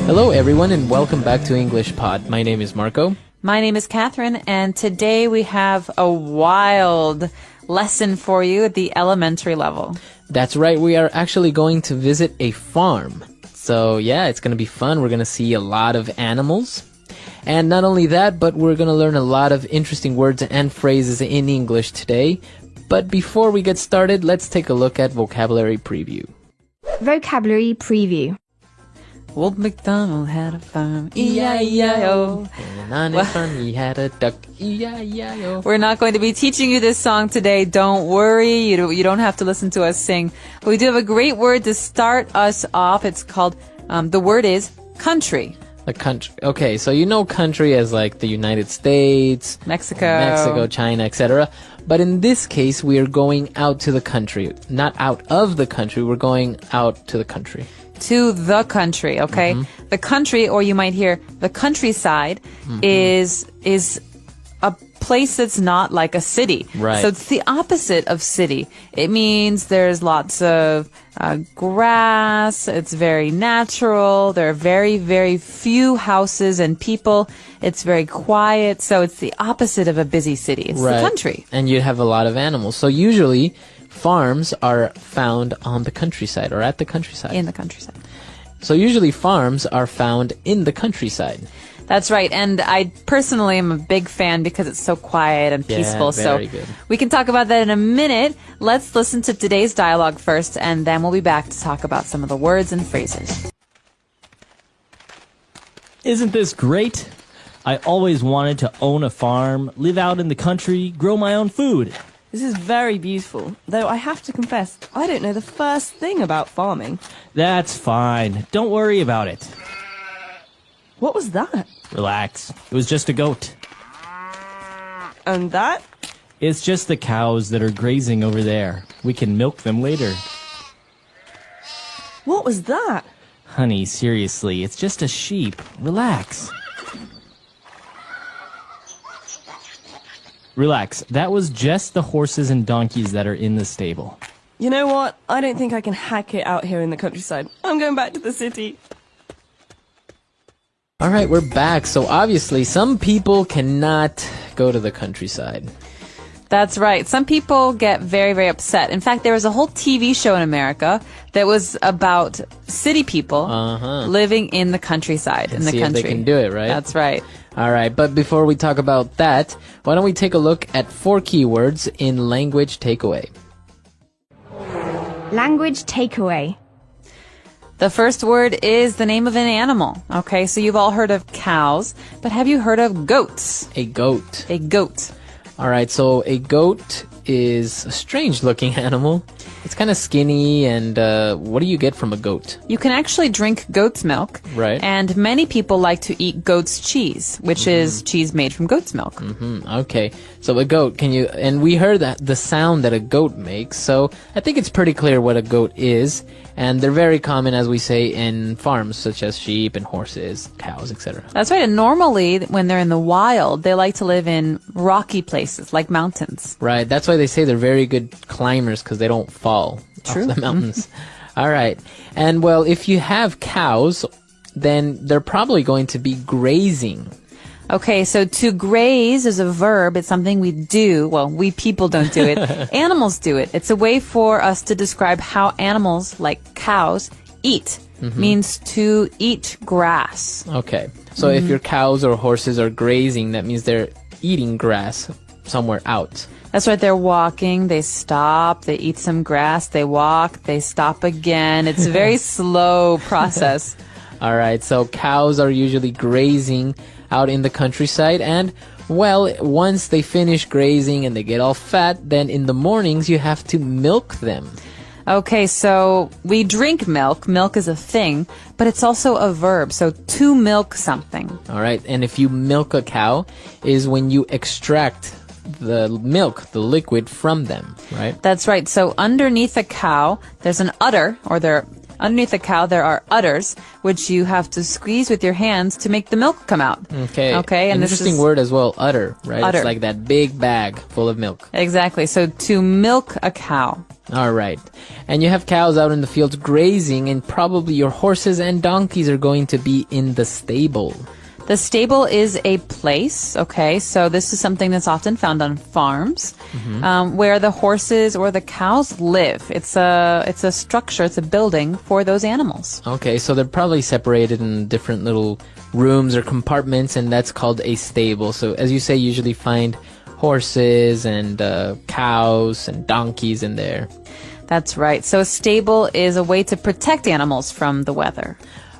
Hello everyone and welcome back to English Pod. My name is Marco. My name is Catherine, and today we have a wild lesson for you at the elementary level. That's right, we are actually going to visit a farm. So yeah, it's going to be fun. We're going to see a lot of animals. And not only that, but we're going to learn a lot of interesting words and phrases in English today. But before we get started, let's take a look at vocabulary preview. Vocabulary preview. Old MacDonald had a farm, E-I-E-I-O. And on his farm he had a duck, E-I-E-I-O. We're not going to be teaching you this song today. Don't worry. You don't have to listen to us sing. But we do have a great word to start us off. It's called, the word is country. The country. Okay, so you know country as like the United States, Mexico, China, etc. But in this case, we are going out to the country. Not out of the country, we're going out to the country. To the country, okay? Mm-hmm. The country, or you might hear the countryside, is a place that's not like a city. Right. So it's the opposite of city. It means there's lots of grass. It's very natural. There are very, very few houses and people. It's very quiet. So it's the opposite of a busy city. It's the country. And you have a lot of animals. So usually farms are found on the countryside or at the countryside. In the countryside. So usually farms are found in the countryside. That's right. And I personally am a big fan because it's so quiet and peaceful. Very so good. We can talk about that in a minute. Let's listen to today's dialogue first, and then we'll be back to talk about some of the words and phrases. Isn't this great? I always wanted to own a farm, live out in the country, grow my own food. This is very beautiful, though I have to confess, I don't know the first thing about farming. That's fine. Don't worry about it. What was that? Relax. It was just a goat. And that? It's just the cows that are grazing over there. We can milk them later. What was that? Honey, seriously, it's just a sheep. Relax. Relax. That was just the horses and donkeys that are in the stable. You know what? I don't think I can hack it out here in the countryside. I'm going back to the city. All right, we're back. So obviously some people cannot go to the countryside. That's right. Some people get very, very upset. In fact, there was a whole TV show in America that was about city people living in the countryside, in the See country. if they can do it, right? That's right. All right, but before we talk about that, why don't we take a look at 4 keywords in language takeaway. Language takeaway. The first word is the name of an animal. Okay, so you've all heard of cows, but have you heard of goats? A goat. A goat. All right, so a goat is a strange-looking animal. It's kind of skinny, and what do you get from a goat? You can actually drink goat's milk. Right. And many people like to eat goat's cheese, which is cheese made from goat's milk. Okay, so a goat, and we heard that the sound that a goat makes, so I think it's pretty clear what a goat is, and they're very common, as we say, in farms, such as sheep and horses, cows, etc. That's right, and normally, when they're in the wild, they like to live in rocky places, like mountains. Right, that's why they say they're very good climbers, because they don't fall off the mountains. All right, and well, if you have cows, then they're probably going to be grazing. Okay, so to graze is a verb. It's something we do. Well, we people don't do it. Animals do it. It's a way for us to describe how animals, like cows, eat. Means to eat grass. Okay, so if your cows or horses are grazing, that means they're eating grass somewhere out. That's right, they're walking, they stop, they eat some grass, they walk, they stop again. It's a very slow process. All right, so cows are usually grazing out in the countryside, and well, once they finish grazing and they get all fat, then in the mornings you have to milk them. Okay, so we drink milk. Milk is a thing, but it's also a verb. So to milk something. All right, and if you milk a cow is when you extract the milk, the liquid from them, right? That's right. So underneath a cow, there's an udder, or there Underneath the cow, there are udders, which you have to squeeze with your hands to make the milk come out. Okay. Okay. An interesting word as well, udder, right? Udder. It's like that big bag full of milk. Exactly. So to milk a cow. All right. And you have cows out in the fields grazing, and probably your horses and donkeys are going to be in the stable. The stable is a place, okay? So this is something that's often found on farms, where the horses or the cows live. It's a structure, it's a building for those animals. Okay, so they're probably separated in different little rooms or compartments, and that's called a stable. So as you say, you usually find horses and cows and donkeys in there. That's right. So a stable is a way to protect animals from the weather.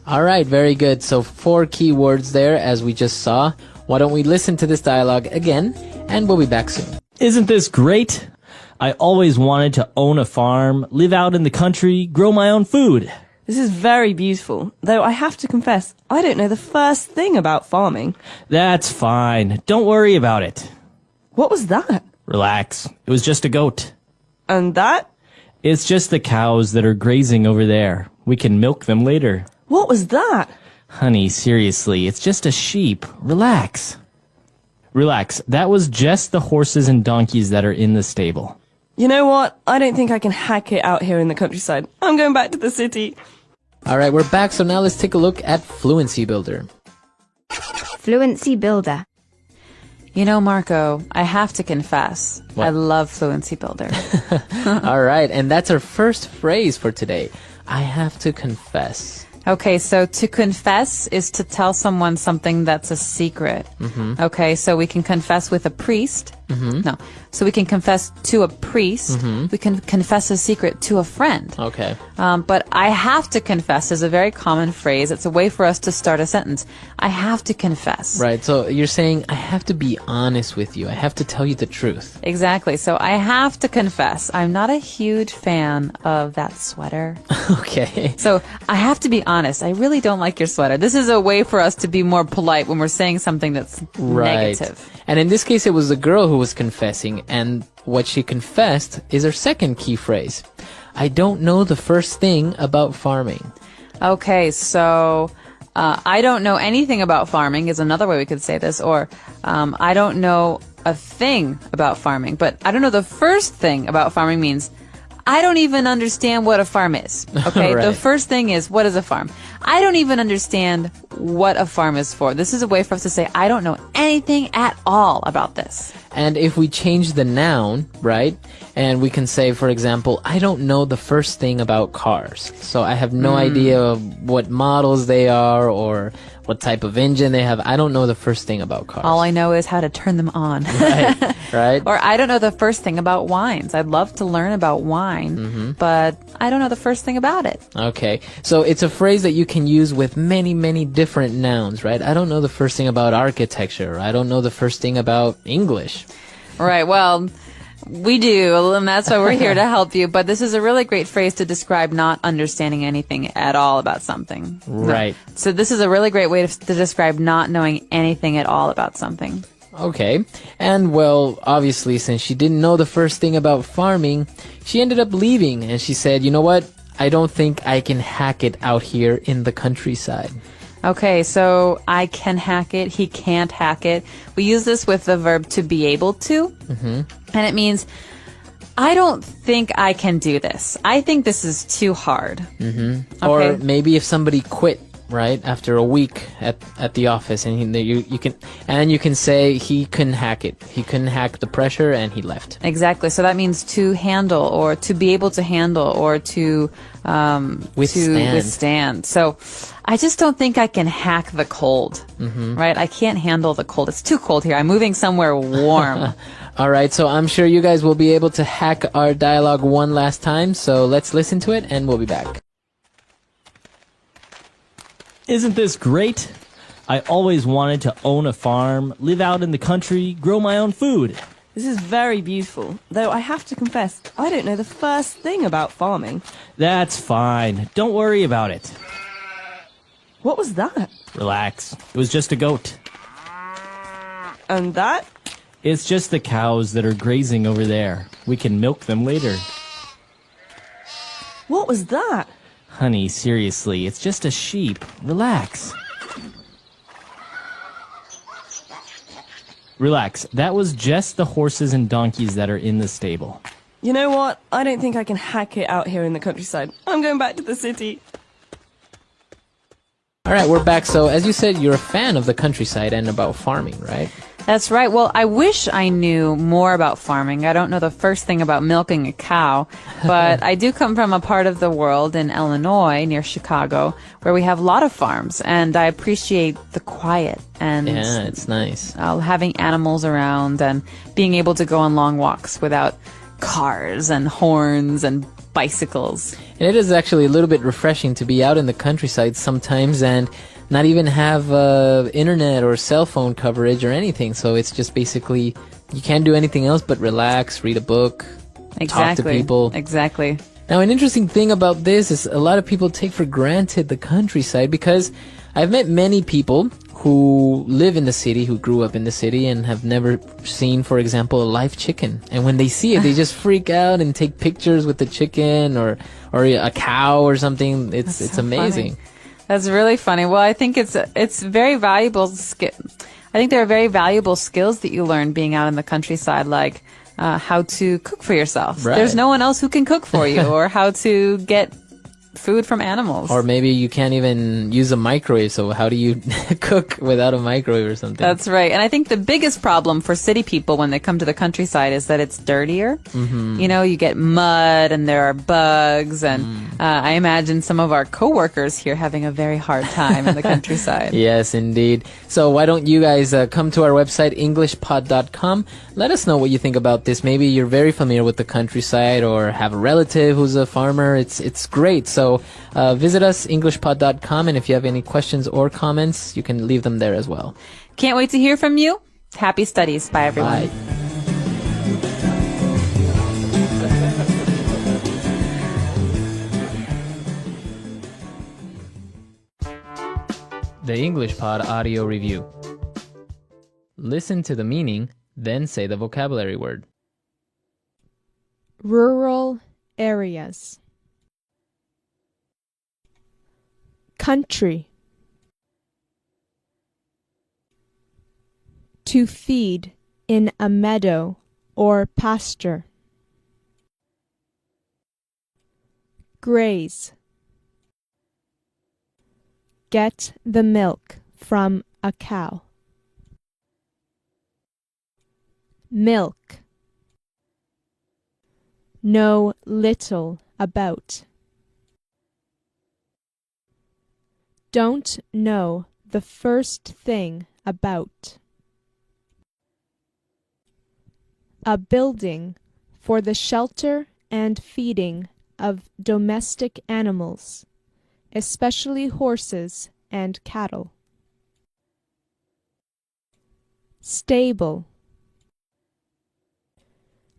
All right, very good. So 4 key words there, as we just saw. Why don't we listen to this dialogue again, and we'll be back soon. Isn't this great? I always wanted to own a farm, live out in the country, grow my own food. This is very beautiful, though I have to confess, I don't know the first thing about farming. That's fine. Don't worry about it. What was that? Relax. It was just a goat. And that? It's just the cows that are grazing over there. We can milk them later. What was that? Honey, seriously, it's just a sheep. Relax. Relax. That was just the horses and donkeys that are in the stable. You know what? I don't think I can hack it out here in the countryside. I'm going back to the city. All right, we're back, so now let's take a look at Fluency Builder. Fluency Builder. You know, Marco, I have to confess, What? I love Fluency Builder. All right, and that's our first phrase for today. I have to confess. Okay, so to confess is to tell someone something that's a secret. Okay, so we can confess with a priest. No, so we can confess to a priest. We can confess a secret to a friend. Okay. But I have to confess is a very common phrase. It's a way for us to start a sentence. I have to confess. Right, so you're saying, I have to be honest with you. I have to tell you the truth. Exactly. So I have to confess, I'm not a huge fan of that sweater. Okay. So I have to be honest. I really don't like your sweater. This is a way for us to be more polite when we're saying something that's negative. And in this case, it was the girl who was confessing, and what she confessed is her second key phrase. I don't know the first thing about farming. Okay, so I don't know anything about farming is another way we could say this, or I don't know a thing about farming, but I don't know the first thing about farming means I don't even understand what a farm is. Okay, Right. The first thing is, what is a farm? I don't even understand what a farm is for. This is a way for us to say, I don't know anything at all about this. And if we change the noun, right, and we can say, for example, I don't know the first thing about cars. So I have no idea what models they are or what type of engine they have. I don't know the first thing about cars. All I know is how to turn them on. Right, right. Or I don't know the first thing about wines. I'd love to learn about wine, but I don't know the first thing about it. Okay, so it's a phrase that you can use with many, many different nouns, right? I don't know the first thing about architecture. I don't know the first thing about English. Right, well, we do, and that's why we're here to help you. But this is a really great phrase to describe not understanding anything at all about something. Right. So this is a really great way to describe not knowing anything at all about something. Okay, and well, obviously, since she didn't know the first thing about farming, she ended up leaving, and she said, you know what? I don't think I can hack it out here in the countryside. Okay, so I can hack it, he can't hack it. We use this with the verb to be able to, and it means, I don't think I can do this. I think this is too hard. Okay. Or maybe if somebody quit, right, after a week at the office, and you can say he couldn't hack it. He couldn't hack the pressure, and he left. Exactly. So that means to handle, or to be able to handle, or to withstand. So I just don't think I can hack the cold. Right? I can't handle the cold. It's too cold here. I'm moving somewhere warm. All right, so I'm sure you guys will be able to hack our dialogue one last time. So let's listen to it, and we'll be back. Isn't this great? I always wanted to own a farm, live out in the country, grow my own food. This is very beautiful, though I have to confess, I don't know the first thing about farming. That's fine. Don't worry about it. What was that? Relax. It was just a goat. And that? It's just the cows that are grazing over there. We can milk them later. What was that? Honey, seriously, it's just a sheep. Relax. Relax. That was just the horses and donkeys that are in the stable. You know what? I don't think I can hack it out here in the countryside. I'm going back to the city. All right, we're back. So, as you said, you're a fan of the countryside and about farming, right? That's right. Well, I wish I knew more about farming. I don't know the first thing about milking a cow, but I do come from a part of the world in Illinois near Chicago where we have a lot of farms, and I appreciate the quiet and Yeah, it's nice. having animals around and being able to go on long walks without cars and horns and bicycles. And it is actually a little bit refreshing to be out in the countryside sometimes and not even have internet or cell phone coverage or anything. So it's just basically you can't do anything else but relax, read a book, talk to people. Exactly. Now, an interesting thing about this is a lot of people take for granted the countryside because I've met many people who live in the city, who grew up in the city and have never seen, for example, a live chicken. And when they see it, they just freak out and take pictures with the chicken or a cow or something. It's so amazing. funny. That's really funny. Well, I think it's very valuable skill. I think there are very valuable skills that you learn being out in the countryside, like how to cook for yourself. Right. There's no one else who can cook for you, or how to get food from animals. Or maybe you can't even use a microwave, so how do you cook without a microwave or something? That's right. And I think the biggest problem for city people when they come to the countryside is that it's dirtier. Mm-hmm. You know, you get mud and there are bugs. And I imagine some of our coworkers here having a very hard time in the countryside. Yes, indeed. So why don't you guys come to our website, englishpod.com. Let us know what you think about this. Maybe you're very familiar with the countryside or have a relative who's a farmer. It's great. So visit us, englishpod.com, and if you have any questions or comments, you can leave them there as well. Can't wait to hear from you. Happy studies. Bye, everyone. Bye. The English Pod Audio Review. Listen to the meaning, then say the vocabulary word. Rural areas. Country. To feed in a meadow or pasture. Graze. Get the milk from a cow. Milk. Know little about. Don't know the first thing about. A building for the shelter and feeding of domestic animals, especially horses and cattle. Stable.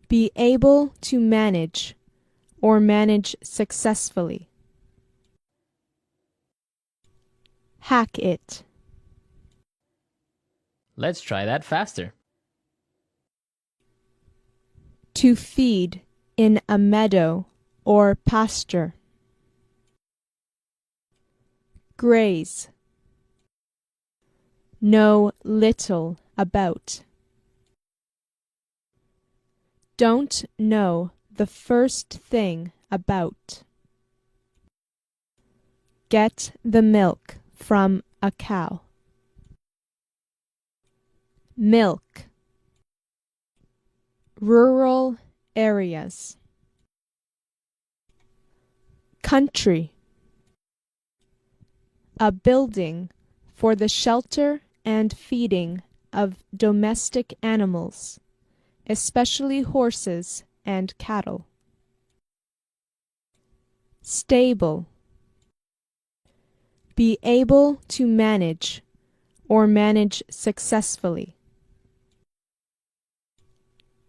Be able to manage or manage successfully. Hack it. Let's try that faster. To feed in a meadow or pasture. Graze. Know little about. Don't know the first thing about. Get the milk from a cow. Milk. Rural areas. Country. A building for the shelter and feeding of domestic animals, especially horses and cattle. Stable. Be able to manage or manage successfully.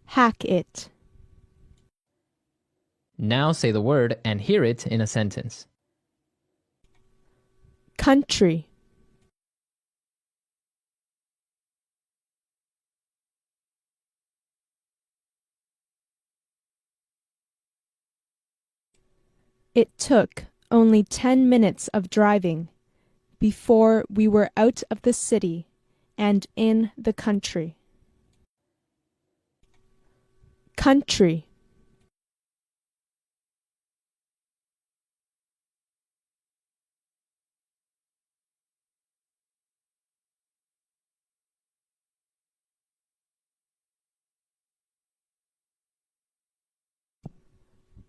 Hack it. Now say the word and hear it in a sentence. Country. It took only 10 minutes of driving before we were out of the city and in the country. Country.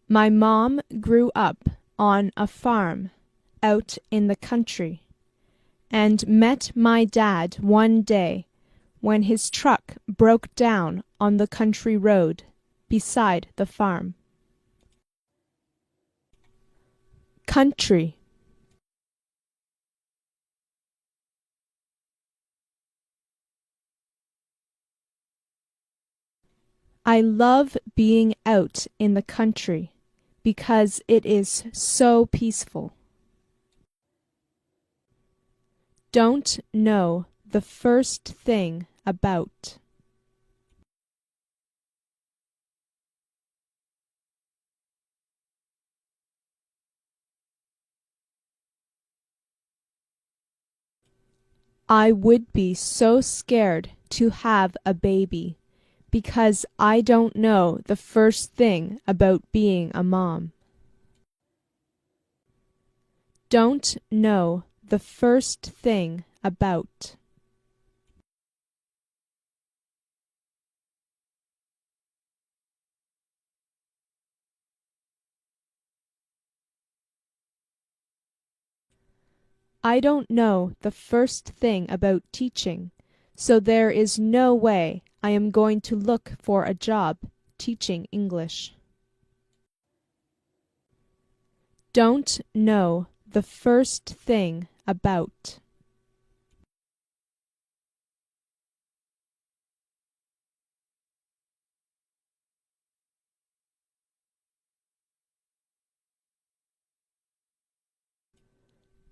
My mom grew up on a farm out in the country and met my dad one day when his truck broke down on the country road beside the farm. Country. I love being out in the country because it is so peaceful. Don't know the first thing about. I would be so scared to have a baby because I don't know the first thing about being a mom. Don't know the first thing about. I don't know the first thing about teaching, so there is no way I am going to look for a job teaching English. Don't know the first thing about.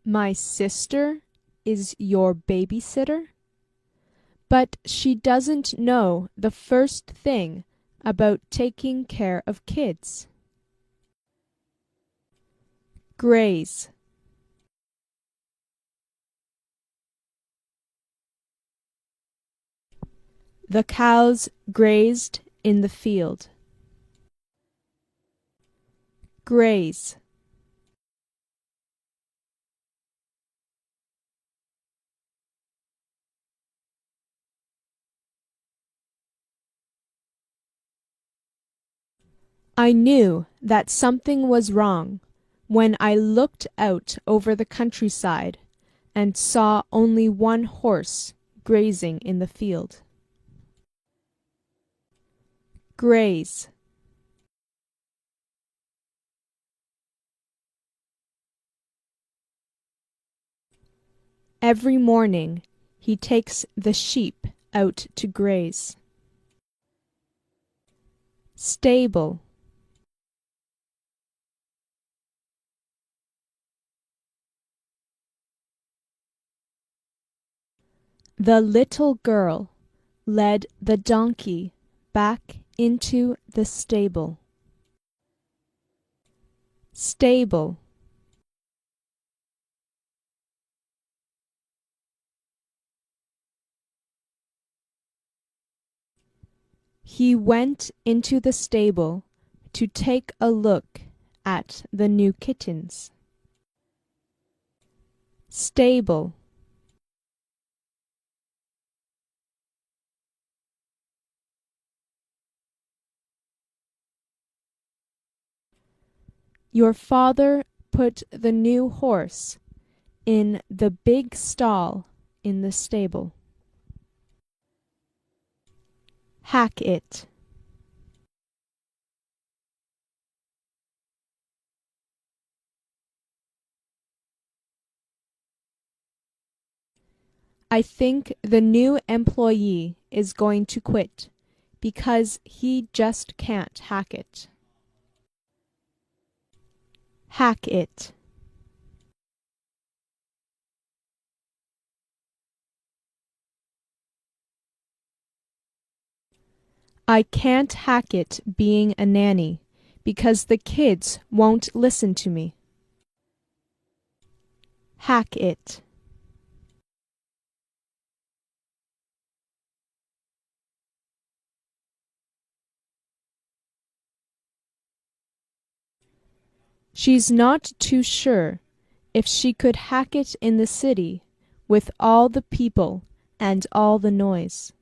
My sister is your babysitter? But she doesn't know the first thing about taking care of kids. Graze. The cows grazed in the field. Graze. I knew that something was wrong when I looked out over the countryside and saw only one horse grazing in the field. Graze. Every morning he takes the sheep out to graze. Stable. The little girl led the donkey back into the stable. Stable. He went into the stable to take a look at the new kittens. Stable. Your father put the new horse in the big stall in the stable. Hack it. I think the new employee is going to quit because he just can't hack it. Hack it. I can't hack it being a nanny because the kids won't listen to me. hack it. She's not too sure if she could hack it in the city with all the people and all the noise.